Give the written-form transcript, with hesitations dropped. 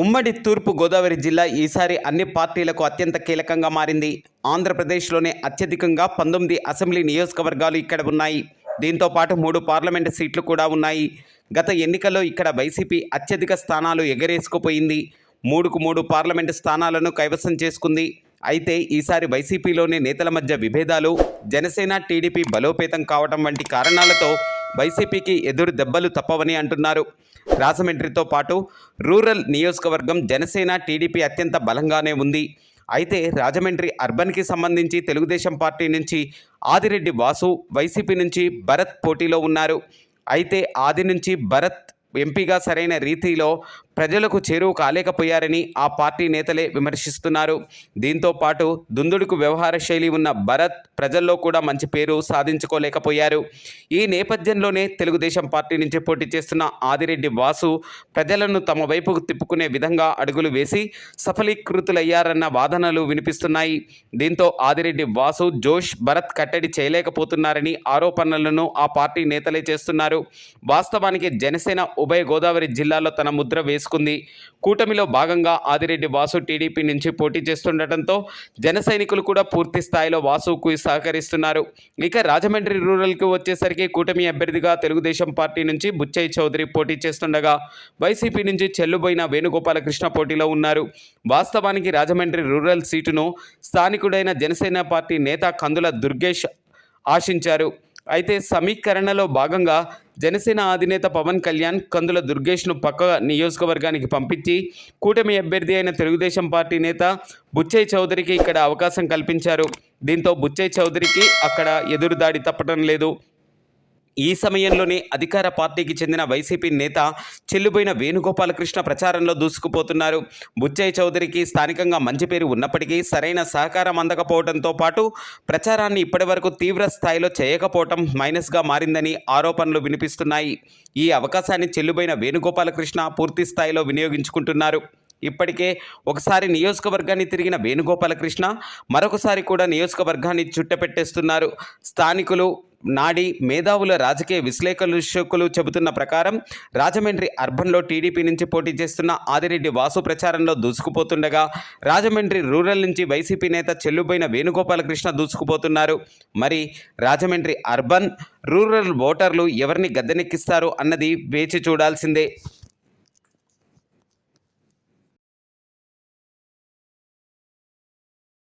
ఉమ్మడి తూర్పు గోదావరి జిల్లా ఈసారి అన్ని పార్టీలకు అత్యంత కీలకంగా మారింది. ఆంధ్రప్రదేశ్లోనే అత్యధికంగా 19 అసెంబ్లీ నియోజకవర్గాలు ఇక్కడ ఉన్నాయి. దీంతో పాటు 3 పార్లమెంటు సీట్లు కూడా ఉన్నాయి. గత ఎన్నికల్లో ఇక్కడ వైసీపీ అత్యధిక స్థానాలు ఎగరేసుకుపోయింది. 3కు 3 పార్లమెంటు స్థానాలను కైవసం చేసుకుంది. అయితే ఈసారి వైసీపీలోని నేతల మధ్య విభేదాలు, జనసేన టీడీపీ బలోపేతం కావడం వంటి కారణాలతో వైసీపీకి ఎదురు దెబ్బలు తప్పవని అంటున్నారు. రాజమండ్రితో పాటు రూరల్ నియోజకవర్గం జనసేన టీడీపీ అత్యంత బలంగానే ఉంది. అయితే రాజమండ్రి అర్బన్కి సంబంధించి తెలుగుదేశం పార్టీ నుంచి ఆదిరెడ్డి వాసు, వైసీపీ నుంచి భరత్ పోటీలో ఉన్నారు. అయితే ఆది నుంచి భరత్ ఎంపీగా సరైన రీతిలో ప్రజలకు చేరువ కాలేకపోయారని ఆ పార్టీ నేతలే విమర్శిస్తున్నారు. దీంతో పాటు దుందుడుకు వ్యవహార శైలి ఉన్న భరత్ ప్రజల్లో కూడా మంచి పేరు సాధించుకోలేకపోయారు. ఈ నేపథ్యంలోనే తెలుగుదేశం పార్టీ నుంచి పోటీ చేస్తున్న ఆదిరెడ్డి వాసు ప్రజలను తమ వైపుకు తిప్పుకునే విధంగా అడుగులు వేసి సఫలీకృతులయ్యారన్న వాదనలు వినిపిస్తున్నాయి. దీంతో ఆదిరెడ్డి వాసు జోష్ భరత్ కట్టడి చేయలేకపోతున్నారని ఆరోపణలను ఆ పార్టీ నేతలే చేస్తున్నారు. వాస్తవానికి జనసేన ఉభయ గోదావరి జిల్లాలో తన ముద్ర వేసుకుంది. కూటమిలో భాగంగా ఆదిరెడ్డి వాసు టీడీపీ నుంచి పోటీ చేస్తుండటంతో జన సైనికులు కూడా పూర్తి స్థాయిలో వాసుకు సహకరిస్తున్నారు. ఇక రాజమండ్రి రూరల్కి వచ్చేసరికి కూటమి అభ్యర్థిగా తెలుగుదేశం పార్టీ నుంచి బుచ్చయ్య చౌదరి పోటీ చేస్తుండగా వైసీపీ నుంచి చెల్లుబోయిన వేణుగోపాలకృష్ణ పోటీలో ఉన్నారు. వాస్తవానికి రాజమండ్రి రూరల్ సీటును స్థానికుడైన జనసేన పార్టీ నేత కందుల దుర్గేష్ ఆశించారు. అయితే సమీకరణలో భాగంగా జనసేన అధినేత పవన్ కళ్యాణ్ కందుల దుర్గేష్ను పక్క నియోజకవర్గానికి పంపించి కూటమి అభ్యర్థి అయిన తెలుగుదేశం పార్టీ నేత బుచ్చయ్య చౌదరికి ఇక్కడ అవకాశం కల్పించారు. దీంతో బుచ్చయ్య చౌదరికి అక్కడ ఎదురుదాడి తప్పడం లేదు. ఈ సమయంలోనే అధికార పార్టీకి చెందిన వైసీపీ నేత చెల్లుబోయిన వేణుగోపాలకృష్ణ ప్రచారంలో దూసుకుపోతున్నారు. బుచ్చయ్య చౌదరికి స్థానికంగా మంచి పేరు ఉన్నప్పటికీ సరైన సహకారం అందకపోవడంతో పాటు ప్రచారాన్ని ఇప్పటివరకు తీవ్ర స్థాయిలో చేయకపోవడం మైనస్గా మారిందని ఆరోపణలు వినిపిస్తున్నాయి. ఈ అవకాశాన్ని చెల్లుబోయిన వేణుగోపాలకృష్ణ పూర్తి స్థాయిలో వినియోగించుకుంటున్నారు. ఇప్పటికే ఒకసారి నియోజకవర్గాన్ని తిరిగిన వేణుగోపాలకృష్ణ మరొకసారి కూడా నియోజకవర్గాన్ని చుట్టపెట్టేస్తున్నారు. స్థానికులు నాడి మేధావుల రాజకీయ విశ్లేషకులు చెబుతున్న ప్రకారం రాజమండ్రి అర్బన్లో టీడీపీ నుంచి పోటీ చేస్తున్న ఆదిరెడ్డి వాసు ప్రచారంలో దూసుకుపోతుండగా రాజమండ్రి రూరల్ నుంచి వైసీపీ నేత చెల్లుబోయిన వేణుగోపాలకృష్ణ దూసుకుపోతున్నారు. మరి రాజమండ్రి అర్బన్ రూరల్ ఓటర్లు ఎవరిని గద్దెనెక్కిస్తారు అన్నది వేచి చూడాల్సిందే.